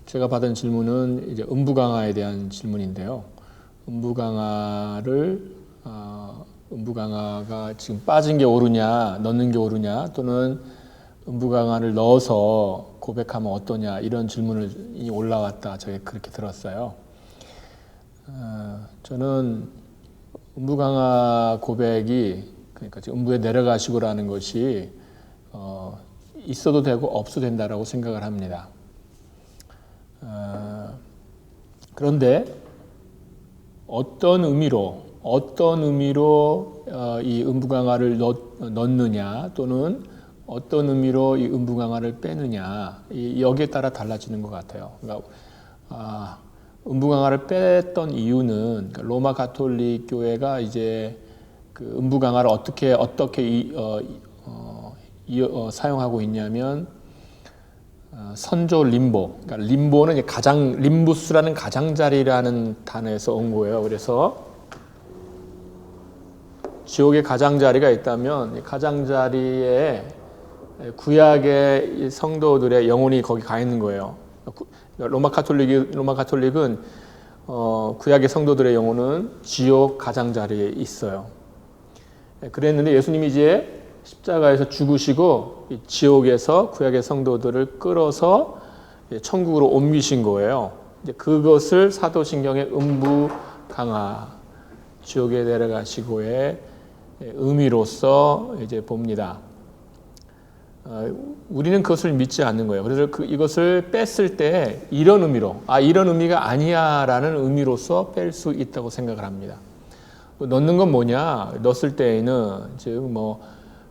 제가 받은 질문은 이제 음부강화에 대한 질문인데요. 음부강화가 지금 빠진 게 옳으냐, 넣는 게 옳으냐, 또는 음부강화를 넣어서 고백하면 어떠냐, 이런 질문이 올라왔다. 제가 그렇게 들었어요. 저는 음부강화 고백이, 그러니까 지금 음부에 내려가시고라는 것이 있어도 되고 없어도 된다라고 생각을 합니다. 그런데 어떤 의미로 이 음부강화를 넣느냐, 또는 어떤 의미로 이 음부강화를 빼느냐, 여기에 따라 달라지는 것 같아요. 그러니까 음부강화를 뺐던 이유는 로마 가톨릭 교회가 이제 그 음부강화를 어떻게 사용하고 있냐면, 선조 림보, 그러니까 림보는 림부스라는 가장자리라는 단어에서 온 거예요. 그래서 지옥에 가장자리가 있다면 이 가장자리에 구약의 성도들의 영혼이 거기 가 있는 거예요. 로마 가톨릭은 구약의 성도들의 영혼은 지옥 가장자리에 있어요. 그랬는데 예수님이 이제 십자가에서 죽으시고 지옥에서 구약의 성도들을 끌어서 천국으로 옮기신 거예요. 이제 그것을 사도신경의 음부강화, 지옥에 내려가시고의 의미로서 이제 봅니다. 우리는 그것을 믿지 않는 거예요. 그래서 이것을 뺐을 때 이런 의미로, 이런 의미가 아니야라는 의미로서 뺄 수 있다고 생각을 합니다. 넣는 건 뭐냐? 넣었을 때에는 즉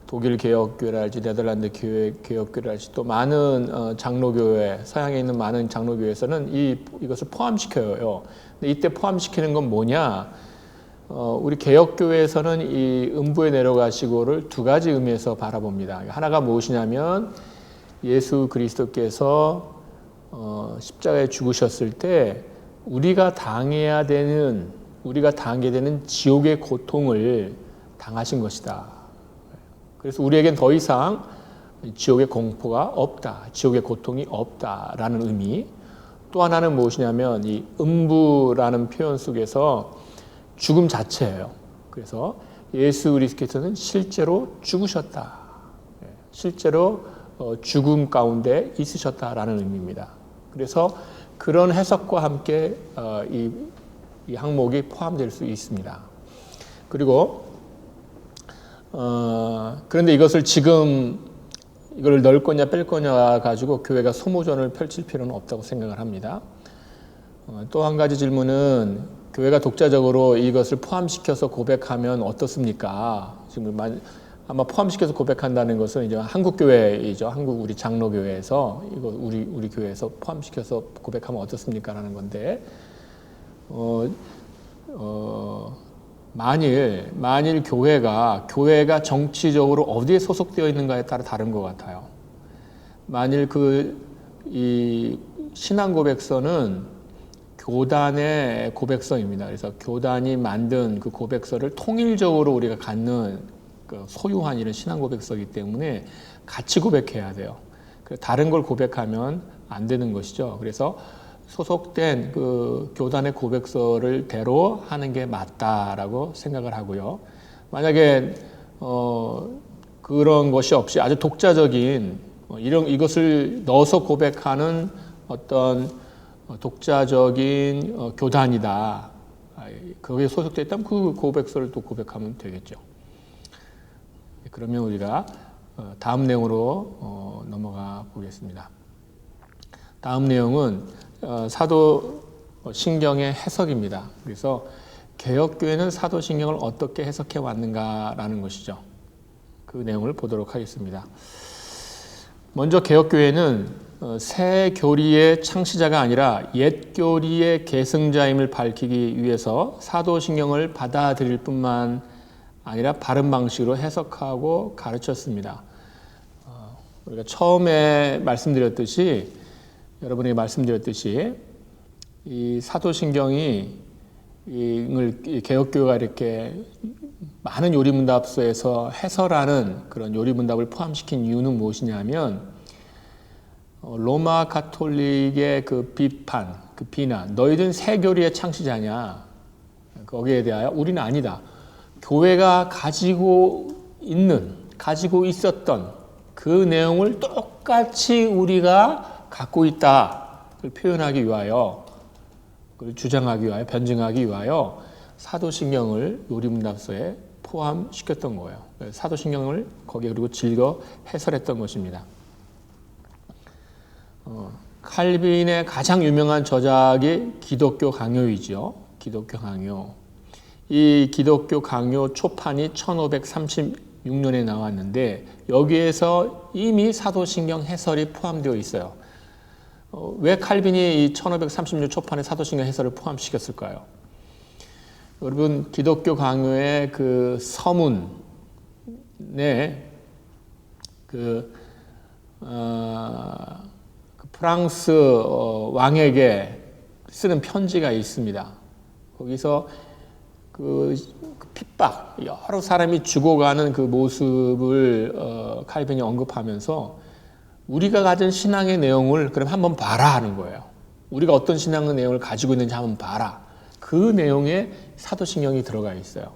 독일 개혁교회랄지 네덜란드 개혁교회랄지 또 많은 장로교회, 서양에 있는 많은 장로교회에서는 이것을 포함시켜요. 근데 이때 포함시키는 건 뭐냐? 우리 개혁교회에서는 이 음부에 내려가시고를 두 가지 의미에서 바라봅니다. 하나가 무엇이냐면, 예수 그리스도께서 십자가에 죽으셨을 때 우리가 당하게 되는 지옥의 고통을 당하신 것이다. 그래서 우리에겐 더 이상 지옥의 공포가 없다, 지옥의 고통이 없다라는 의미. 또 하나는 무엇이냐면, 이 음부라는 표현 속에서 죽음 자체예요. 그래서 예수 그리스도께서는 실제로 죽으셨다, 실제로 죽음 가운데 있으셨다라는 의미입니다. 그래서 그런 해석과 함께 이 항목이 포함될 수 있습니다. 그리고 그런데 이걸 넣을 거냐 뺄 거냐 가지고 교회가 소모전을 펼칠 필요는 없다고 생각을 합니다. 또 한 가지 질문은, 교회가 독자적으로 이것을 포함시켜서 고백하면 어떻습니까? 지금 아마 포함시켜서 고백한다는 것은 이제 한국 교회이죠. 한국 우리 장로교회에서 이거 우리 교회에서 포함시켜서 고백하면 어떻습니까라는 건데, 만일 교회가 정치적으로 어디에 소속되어 있는가에 따라 다른 것 같아요. 만일 이 신앙 고백서는 교단의 고백서입니다. 그래서 교단이 만든 그 고백서를 통일적으로 우리가 갖는 소유한 이런 신앙 고백서이기 때문에 같이 고백해야 돼요. 다른 걸 고백하면 안 되는 것이죠. 그래서 소속된 그 교단의 고백서를 대로 하는 게 맞다라고 생각을 하고요. 만약에 그런 것이 없이 아주 독자적인 이것을 넣어서 고백하는 어떤 독자적인 교단이다, 거기에 소속되어 있다면 그 고백서를 또 고백하면 되겠죠. 그러면 우리가 다음 내용으로 넘어가 보겠습니다. 다음 내용은 사도신경의 해석입니다. 그래서 개혁교회는 사도신경을 어떻게 해석해 왔는가라는 것이죠. 그 내용을 보도록 하겠습니다. 먼저 개혁교회는 새 교리의 창시자가 아니라 옛 교리의 계승자임을 밝히기 위해서 사도신경을 받아들일 뿐만 아니라 바른 방식으로 해석하고 가르쳤습니다. 우리가 처음에 여러분에게 말씀드렸듯이 이 사도신경이 개혁교회가 이렇게 많은 요리문답서에서 해설하는 그런 요리문답을 포함시킨 이유는 무엇이냐면, 로마 가톨릭의 그 비판, 그 비난, 너희들은 새 교리의 창시자냐? 거기에 대하여 우리는 아니다. 교회가 가지고 있었던 그 내용을 똑같이 우리가 갖고 있다. 그걸 표현하기 위하여, 그걸 주장하기 위하여, 변증하기 위하여 사도신경을 요리문답서에 포함시켰던 거예요. 사도신경을 거기에 그리고 즐겨 해설했던 것입니다. 칼빈의 가장 유명한 저작이 기독교 강요이죠. 기독교 강요. 이 기독교 강요 초판이 1536년에 나왔는데 여기에서 이미 사도신경 해설이 포함되어 있어요. 왜 칼빈이 이 1536 초판에 사도신경 해설을 포함시켰을까요? 여러분, 기독교 강요의 그 서문에 프랑스 왕에게 쓰는 편지가 있습니다. 거기서 그 핍박, 여러 사람이 죽어가는 그 모습을 칼빈이 언급하면서 우리가 가진 신앙의 내용을 그럼 한번 봐라 하는 거예요. 우리가 어떤 신앙의 내용을 가지고 있는지 한번 봐라. 그 내용에 사도신경이 들어가 있어요.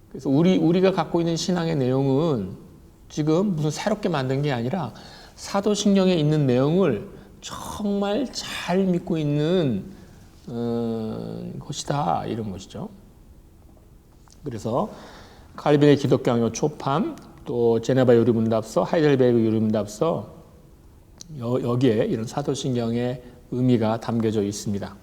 그래서 우리가 갖고 있는 신앙의 내용은 지금 무슨 새롭게 만든 게 아니라 사도신경에 있는 내용을 정말 잘 믿고 있는 것이다, 이런 것이죠. 그래서 칼빈의 기독교 강요 초판, 또 제네바 요리문답서, 하이델베르그 요리문답서, 여기에 이런 사도신경의 의미가 담겨져 있습니다.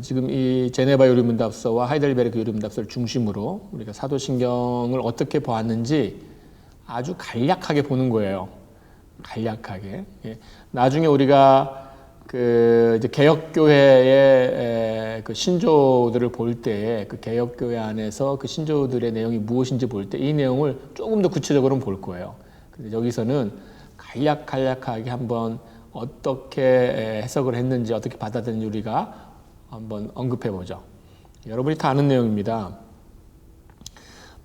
지금 이 제네바 요리문답서와 하이델베르그 요리문답서를 중심으로 우리가 사도신경을 어떻게 보았는지 아주 간략하게 보는 거예요. 간략하게. 나중에 우리가 이제 개혁교회의 그 신조들을 볼 때, 그 개혁교회 안에서 그 신조들의 내용이 무엇인지 볼 때 이 내용을 조금 더 구체적으로 볼 거예요. 근데 여기서는 간략하게 한번 어떻게 해석을 했는지, 어떻게 받아들였는지 우리가 한번 언급해 보죠. 여러분이 다 아는 내용입니다.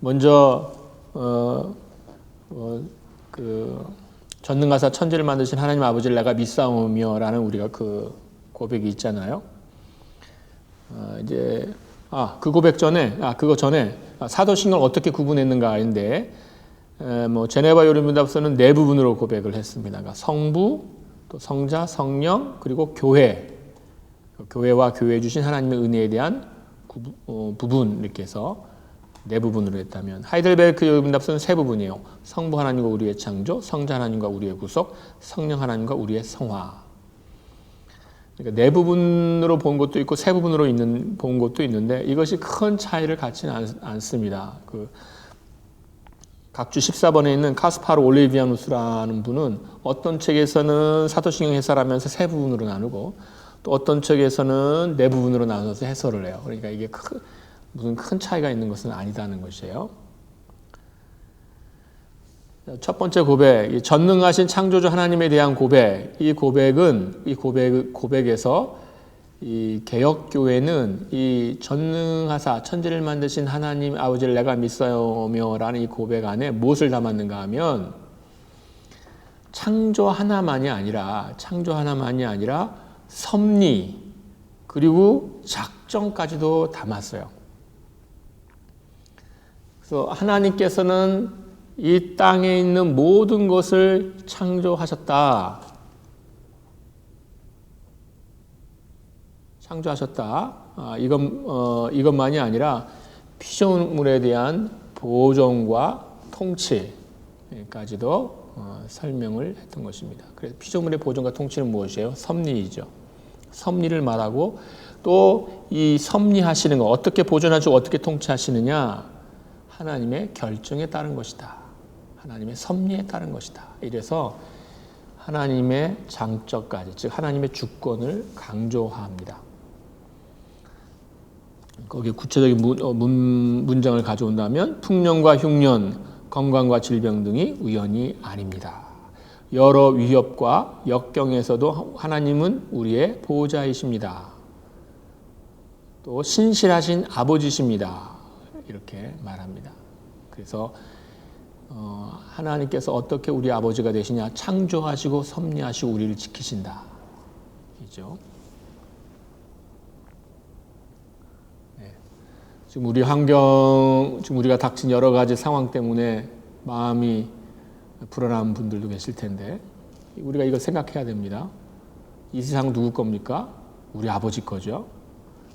먼저 전능하사 천지를 만드신 하나님 아버지를 내가 믿사오며라는 우리가 그 고백이 있잖아요. 그 고백 전에, 그거 전에 사도신경을 어떻게 구분했는가인데, 제네바 요리문답서는 네 부분으로 고백을 했습니다. 그러니까 성부, 또 성자, 성령, 그리고 교회. 교회와 교회에 주신 하나님의 은혜에 대한 부분, 이렇게 해서 네 부분으로 했다면, 하이델베르크 요리문답서는 세 부분이에요. 성부 하나님과 우리의 창조, 성자 하나님과 우리의 구속, 성령 하나님과 우리의 성화. 그러니까 네 부분으로 본 것도 있고 세 부분으로 본 것도 있는데 이것이 큰 차이를 갖지는 않습니다. 각주 14번에 있는 카스파르 올리비아누스라는 분은 어떤 책에서는 사도신경 해설하면서 세 부분으로 나누고 또 어떤 책에서는 네 부분으로 나눠서 해설을 해요. 그러니까 이게 무슨 큰 차이가 있는 것은 아니다는 것이에요. 첫 번째 고백, 전능하신 창조주 하나님에 대한 고백. 이 고백에서 이 개혁교회는 이 전능하사 천지를 만드신 하나님 아버지를 내가 믿사오며라는 이 고백 안에 무엇을 담았는가 하면 창조 하나만이 아니라 섭리 그리고 작정까지도 담았어요. 그래서 하나님께서는 이 땅에 있는 모든 것을 창조하셨다. 이것만이 아니라 피조물에 대한 보존과 통치까지도 설명을 했던 것입니다. 그래서 피조물의 보존과 통치는 무엇이에요? 섭리이죠. 섭리를 말하고 또 이 섭리하시는 것, 어떻게 보존하시고 어떻게 통치하시느냐? 하나님의 결정에 따른 것이다. 하나님의 섭리에 따른 것이다. 이래서 하나님의 장적까지, 즉 하나님의 주권을 강조합니다. 거기에 구체적인 문장을 가져온다면 풍년과 흉년, 건강과 질병 등이 우연이 아닙니다. 여러 위협과 역경에서도 하나님은 우리의 보호자이십니다. 또 신실하신 아버지십니다. 이렇게 말합니다. 그래서 하나님께서 어떻게 우리 아버지가 되시냐? 창조하시고 섭리하시고 우리를 지키신다. 이죠. 네. 지금 우리 환경, 지금 우리가 닥친 여러 가지 상황 때문에 마음이 불안한 분들도 계실 텐데 우리가 이걸 생각해야 됩니다. 이 세상 누구 겁니까? 우리 아버지 거죠.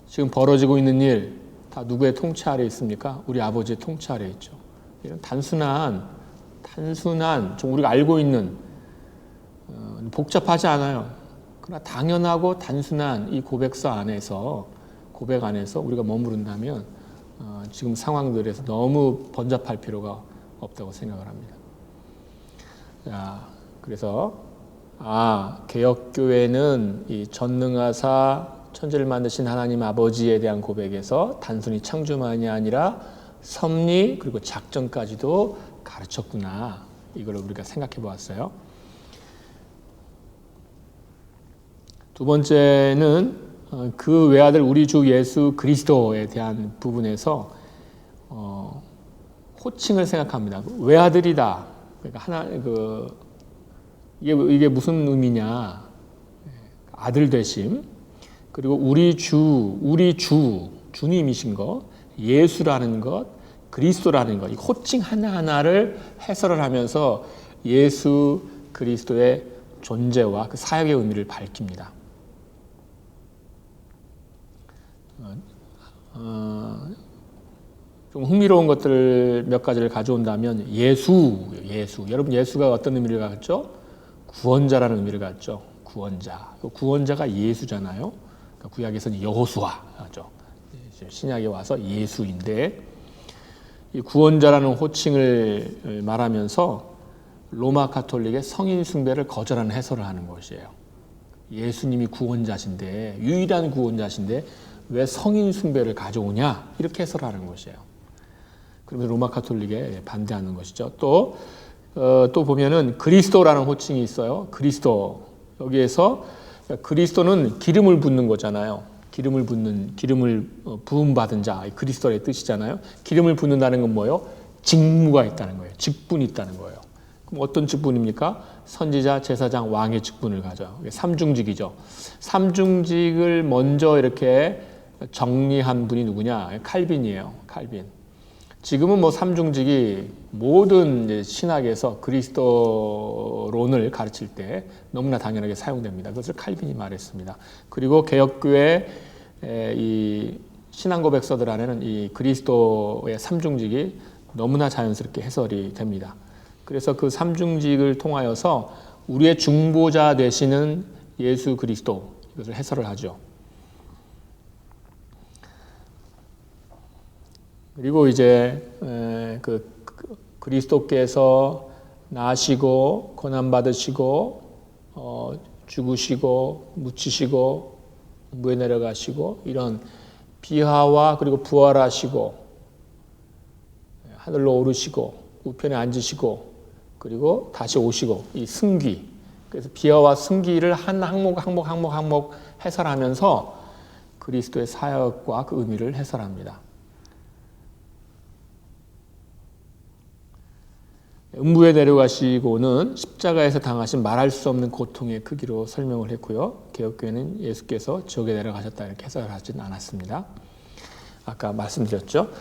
지금 벌어지고 있는 일 다 누구의 통치 아래 있습니까? 우리 아버지의 통치 아래 있죠. 이런 단순한 좀 우리가 알고 있는 복잡하지 않아요. 그러나 당연하고 단순한 이 고백 안에서 우리가 머무른다면 지금 상황들에서 너무 번잡할 필요가 없다고 생각을 합니다. 자, 그래서 개혁교회는 이 전능하사 천지를 만드신 하나님 아버지에 대한 고백에서 단순히 창조만이 아니라 섭리 그리고 작전까지도 가르쳤구나. 이걸 우리가 생각해 보았어요. 두 번째는 그 외아들 우리 주 예수 그리스도에 대한 부분에서 호칭을 생각합니다. 외아들이다. 그러니까 이게 무슨 의미냐? 아들 되심. 그리고 우리 주님이신 것, 예수라는 것, 그리스도라는 것, 이 호칭 하나하나를 해설을 하면서 예수 그리스도의 존재와 그 사역의 의미를 밝힙니다. 좀 흥미로운 것들 몇 가지를 가져온다면 예수. 여러분 예수가 어떤 의미를 갖죠? 구원자라는 의미를 갖죠. 구원자가 예수잖아요. 구약에서는 여호수아죠. 신약에 와서 예수인데 이 구원자라는 호칭을 말하면서 로마 가톨릭의 성인 숭배를 거절하는 해설을 하는 것이에요. 예수님이 구원자신데 유일한 구원자신데 왜 성인 숭배를 가져오냐 이렇게 해설하는 것이에요. 그러면서 로마 가톨릭에 반대하는 것이죠. 또 보면은 그리스도라는 호칭이 있어요. 그리스도 여기에서 그리스도는 기름을 붓는 거잖아요. 기름을 부음 받은 자, 그리스도의 뜻이잖아요. 기름을 붓는다는 건 뭐예요? 직무가 있다는 거예요. 직분이 있다는 거예요. 그럼 어떤 직분입니까? 선지자, 제사장, 왕의 직분을 가져요. 삼중직이죠. 삼중직을 먼저 이렇게 정리한 분이 누구냐? 칼빈이에요. 칼빈. 지금은 뭐 삼중직이 모든 신학에서 그리스도론을 가르칠 때 너무나 당연하게 사용됩니다. 그것을 칼빈이 말했습니다. 그리고 개혁교회 이 신앙고백서들 안에는 이 그리스도의 삼중직이 너무나 자연스럽게 해설이 됩니다. 그래서 그 삼중직을 통하여서 우리의 중보자 되시는 예수 그리스도 이것을 해설을 하죠. 그리고 이제 그 그리스도께서 나시고 고난 받으시고 죽으시고 묻히시고 무에 내려가시고 이런 비하와 그리고 부활하시고 하늘로 오르시고 우편에 앉으시고 그리고 다시 오시고 이 승기 그래서 비하와 승기를 한 항목 해설하면서 그리스도의 사역과 그 의미를 해설합니다. 음부에 내려가시고는 십자가에서 당하신 말할 수 없는 고통의 크기로 설명을 했고요. 개혁교회는 예수께서 지옥에 내려가셨다 이렇게 해석을 하지는 않았습니다. 아까 말씀드렸죠.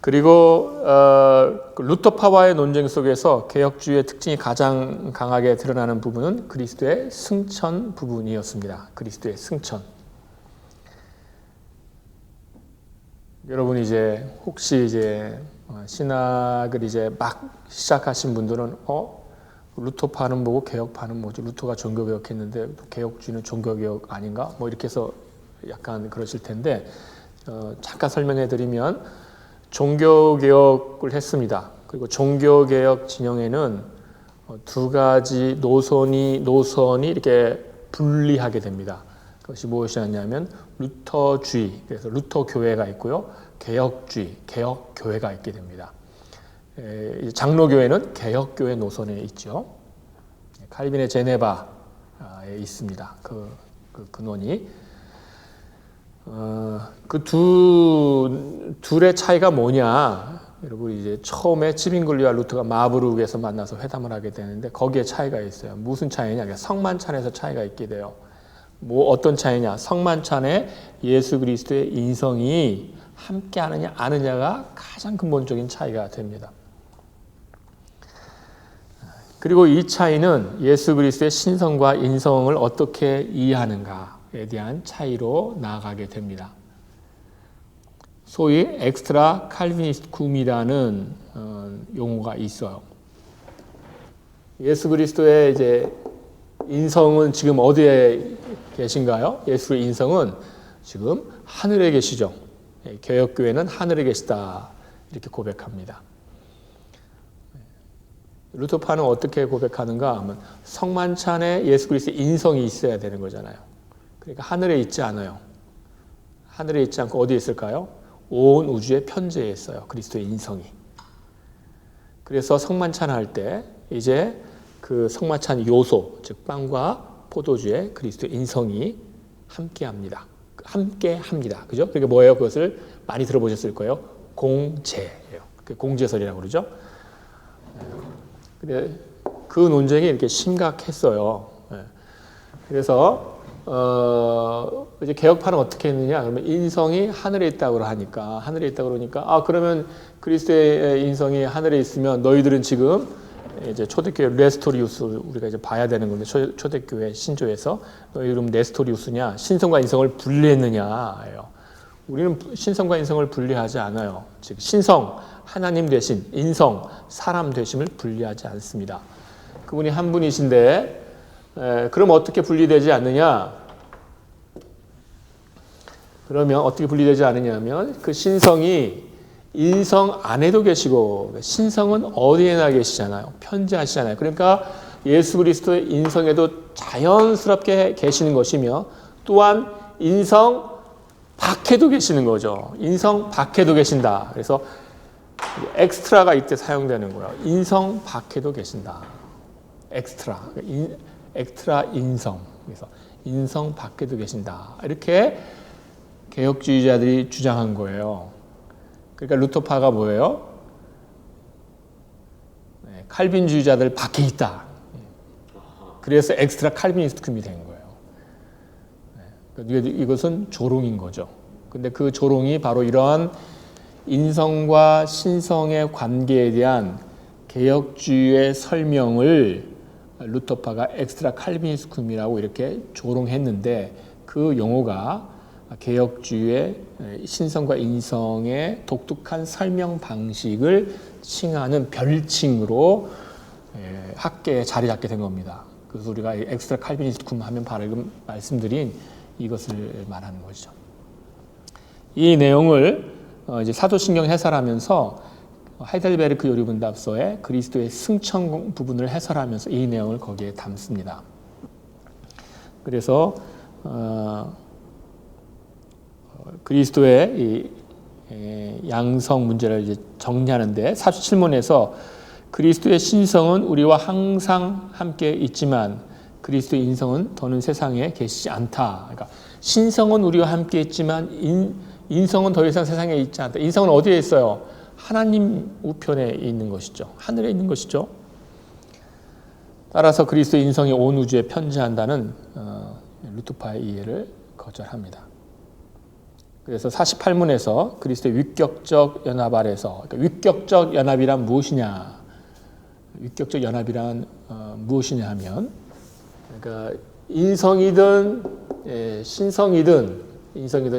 그리고 루터파와의 논쟁 속에서 개혁주의의 특징이 가장 강하게 드러나는 부분은 그리스도의 승천 부분이었습니다. 그리스도의 승천. 여러분 혹시 신학을 막 시작하신 분들은 루터파는 뭐고 개혁파는 뭐지? 루터가 종교개혁했는데 개혁주의는 종교개혁 아닌가? 뭐 이렇게 해서 약간 그러실 텐데 잠깐 설명해 드리면 종교개혁을 했습니다. 그리고 종교개혁 진영에는 두 가지 노선이 이렇게 분리하게 됩니다. 그것이 무엇이었냐면 루터주의, 그래서 루터 교회가 있고요. 개혁주의, 개혁교회가 있게 됩니다. 장로교회는 개혁교회 노선에 있죠. 칼빈의 제네바에 있습니다. 그 근원이. 그 둘의 차이가 뭐냐? 여러분 이제 처음에 치빙글리와 루터가 마부르크에서 만나서 회담을 하게 되는데 거기에 차이가 있어요. 무슨 차이냐? 성만찬에서 차이가 있게 돼요. 뭐 어떤 차이냐? 성만찬에 예수 그리스도의 인성이 함께하느냐 아느냐가 가장 근본적인 차이가 됩니다. 그리고 이 차이는 예수 그리스도의 신성과 인성을 어떻게 이해하는가에 대한 차이로 나아가게 됩니다. 소위 엑스트라 칼비니스트쿰이라는 용어가 있어요. 예수 그리스도의 이제 인성은 지금 어디에 계신가요? 예수의 인성은 지금 하늘에 계시죠. 개혁교회는 하늘에 계시다 이렇게 고백합니다. 루터파는 어떻게 고백하는가 하면 성만찬에 예수 그리스도의 인성이 있어야 되는 거잖아요. 그러니까 하늘에 있지 않아요. 하늘에 있지 않고 어디에 있을까요? 온 우주의 편재에 있어요. 그리스도의 인성이. 그래서 성만찬 할 때 이제 그 성만찬 요소, 즉 빵과 포도주에 그리스도의 인성이 함께합니다. 함께합니다. 그죠? 그게 뭐예요? 그것을 많이 들어보셨을 거예요. 공제예요. 공제설이라고 그러죠. 근데 그 논쟁이 이렇게 심각했어요. 그래서 이제 개혁파는 어떻게 했느냐? 그러면 인성이 하늘에 있다고 하니까 그러면 그리스도의 인성이 하늘에 있으면 너희들은 지금 이제 초대교회 레스토리우스 우리가 이제 봐야 되는 건데 초대교회 신조에서 너희들은 레스토리우스냐 신성과 인성을 분리했느냐예요. 우리는 신성과 인성을 분리하지 않아요. 즉 신성 하나님 되신 인성 사람 되심을 분리하지 않습니다. 그분이 한 분이신데 그럼 어떻게 분리되지 않느냐? 그러면 어떻게 분리되지 않느냐면 그 신성이 인성 안에도 계시고 신성은 어디에나 계시잖아요. 편재하시잖아요. 그러니까 예수 그리스도의 인성에도 자연스럽게 계시는 것이며 또한 인성 밖에도 계시는 거죠. 인성 밖에도 계신다. 그래서 엑스트라가 이때 사용되는 거예요. 인성 밖에도 계신다. 엑스트라. 엑스트라 인성. 그래서 인성 밖에도 계신다. 이렇게 개혁주의자들이 주장한 거예요. 그러니까 루터파가 뭐예요? 칼빈주의자들 밖에 있다. 그래서 엑스트라 칼비니스트쿰이 된 거예요. 이것은 조롱인 거죠. 근데 그 조롱이 바로 이러한 인성과 신성의 관계에 대한 개혁주의의 설명을 루터파가 엑스트라 칼비니스쿰이라고 이렇게 조롱했는데 그 용어가 개혁주의의 신성과 인성의 독특한 설명 방식을 칭하는 별칭으로 학계에 자리 잡게 된 겁니다. 그래서 우리가 엑스트라 칼비니스트쿰 하면 방금 말씀드린 이것을 말하는 것이죠. 이 내용을 이제 사도신경 해설하면서 하이델베르크 요리문답서의 그리스도의 승천 부분을 해설하면서 이 내용을 거기에 담습니다. 그래서 그리스도의 이 양성 문제를 이제 정리하는데 사주칠문에서 그리스도의 신성은 우리와 항상 함께 있지만 그리스도의 인성은 더는 세상에 계시지 않다. 그러니까 신성은 우리와 함께 있지만 인성은 더 이상 세상에 있지 않다. 인성은 어디에 있어요? 하나님 우편에 있는 것이죠. 하늘에 있는 것이죠. 따라서 그리스도의 인성이 온 우주에 편재한다는 루터파의 이해를 거절합니다. 그래서 48문에서 그리스도의 위격적 연합 아래서 그러니까 위격적 연합이란 무엇이냐? 위격적 연합이란 무엇이냐 하면 그러니까 인성이든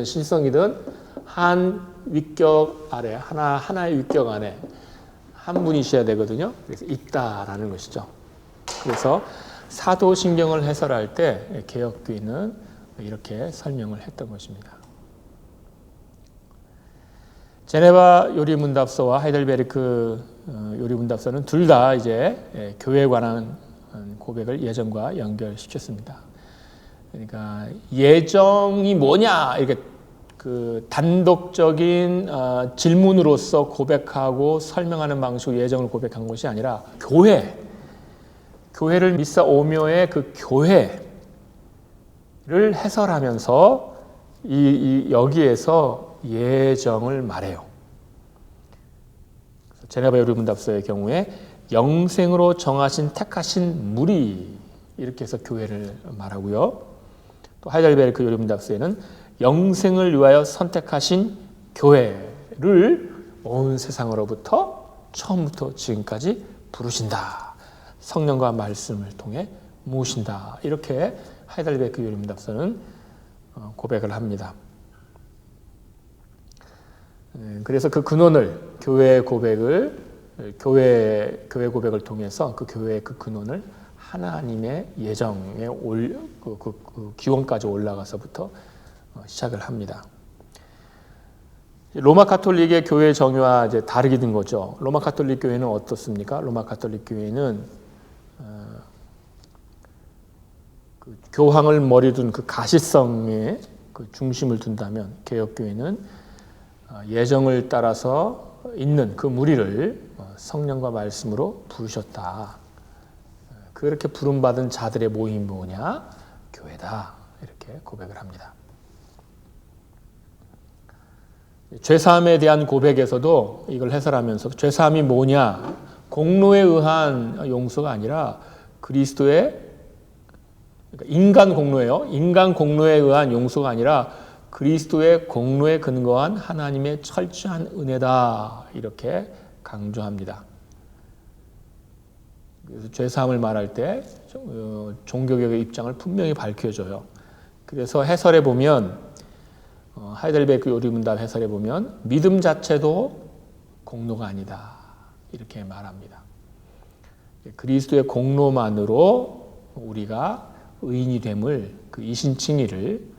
신성이든 한 위격 아래 하나의 위격 안에 한 분이셔야 되거든요. 그래서 있다라는 것이죠. 그래서 사도신경을 해설할 때 개혁교회는 이렇게 설명을 했던 것입니다. 제네바 요리문답서와 하이델베르크 요리문답서는 둘 다 이제 교회에 관한 고백을 예정과 연결시켰습니다. 그러니까 예정이 뭐냐 이렇게 그 단독적인 질문으로서 고백하고 설명하는 방식으로 예정을 고백한 것이 아니라 교회를 미사 오묘의 그 교회를 해설하면서 여기에서 예정을 말해요. 제네바 요리문답서의 경우에 영생으로 정하신 택하신 무리 이렇게 해서 교회를 말하고요. 또 하이델베르크 요리문답서에는 영생을 위하여 선택하신 교회를 온 세상으로부터 처음부터 지금까지 부르신다. 성령과 말씀을 통해 모으신다. 이렇게 하이델베르크 요리문답서는 고백을 합니다. 그래서 그 근원을 교회 고백을 통해서 그 교회의 그 근원을 하나님의 예정의 기원까지 올라가서부터 시작을 합니다. 로마 가톨릭의 교회 정의와 이제 다르게 된 거죠. 로마 가톨릭 교회는 어떻습니까? 로마 가톨릭 교회는 그 교황을 머리 둔 그 가시성에 그 중심을 둔다면, 개혁 교회는 예정을 따라서 있는 그 무리를 성령과 말씀으로 부르셨다. 그렇게 부름받은 자들의 모임이 뭐냐? 교회다. 이렇게 고백을 합니다. 죄사함에 대한 고백에서도 이걸 해설하면서 죄사함이 뭐냐? 공로에 의한 용서가 아니라 그리스도의, 그러니까 인간 공로예요. 인간 공로에 의한 용서가 아니라 그리스도의 공로에 근거한 하나님의 철저한 은혜다. 이렇게 강조합니다. 그래서 죄사함을 말할 때 종교개혁의 입장을 분명히 밝혀줘요. 그래서 해설해 보면 하이델베르크 요리문답 해설해 보면 믿음 자체도 공로가 아니다. 이렇게 말합니다. 그리스도의 공로만으로 우리가 의인이 됨을, 그 이신칭의를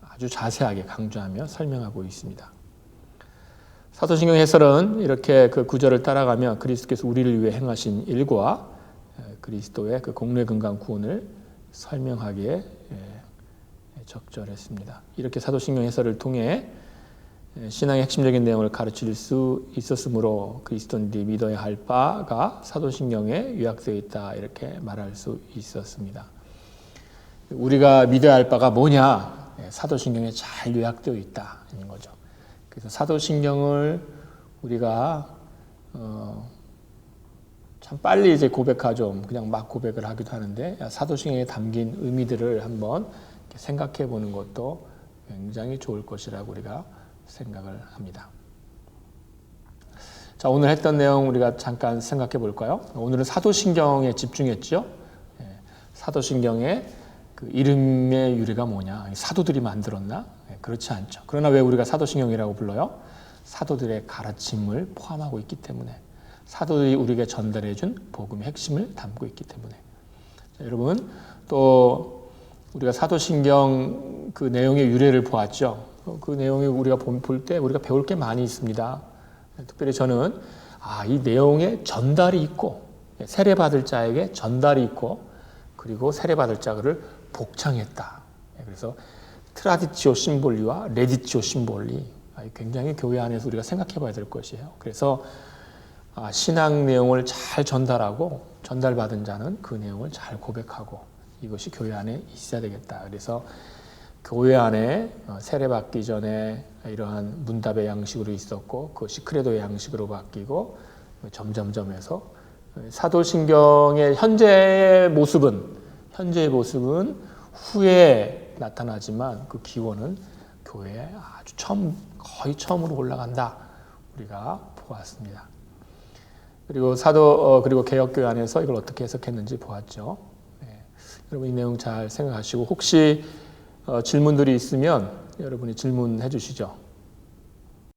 아주 자세하게 강조하며 설명하고 있습니다. 사도신경 해설은 이렇게 그 구절을 따라가며 그리스도께서 우리를 위해 행하신 일과 그리스도의 그 공로에 근거한 구원을 설명하기에 적절했습니다. 이렇게 사도신경 해설을 통해 신앙의 핵심적인 내용을 가르칠 수 있었으므로 그리스도인들이 믿어야 할 바가 사도신경에 요약되어 있다. 이렇게 말할 수 있었습니다. 우리가 믿어야 할 바가 뭐냐? 사도신경에 잘 요약되어 있다는 거죠. 그래서 사도신경을 우리가 참 빨리 이제 고백하죠. 그냥 막 고백을 하기도 하는데 사도신경에 담긴 의미들을 한번 생각해 보는 것도 굉장히 좋을 것이라고 우리가 생각을 합니다. 자, 오늘 했던 내용 우리가 잠깐 생각해 볼까요? 오늘은 사도신경에 집중했죠. 사도신경의 그 이름의 유래가 뭐냐? 사도들이 만들었나? 그렇지 않죠. 그러나 왜 우리가 사도신경이라고 불러요? 사도들의 가르침을 포함하고 있기 때문에, 사도들이 우리에게 전달해 준 복음의 핵심을 담고 있기 때문에. 자, 여러분, 또 우리가 사도신경 그 내용의 유래를 보았죠. 그 내용이 우리가 볼 때 우리가 배울 게 많이 있습니다. 특별히 저는 이 내용에 전달이 있고, 세례받을 자에게 전달이 있고, 그리고 세례받을 자를 복창했다. 그래서 트라디치오 심볼리와 레디치오 심볼리, 굉장히 교회 안에서 우리가 생각해 봐야 될 것이에요. 그래서 신앙 내용을 잘 전달하고, 전달받은 자는 그 내용을 잘 고백하고, 이것이 교회 안에 있어야 되겠다. 그래서 교회 안에 세례받기 전에 이러한 문답의 양식으로 있었고, 그것이 크레도의 양식으로 바뀌고, 점점점 해서 사도신경의 현재의 모습은 후에 나타나지만 그 기원은 교회에 아주 거의 처음으로 올라간다. 우리가 보았습니다. 그리고 그리고 개혁교회 안에서 이걸 어떻게 해석했는지 보았죠. 여러분 이 내용 잘 생각하시고, 혹시 질문들이 있으면 여러분이 질문해 주시죠.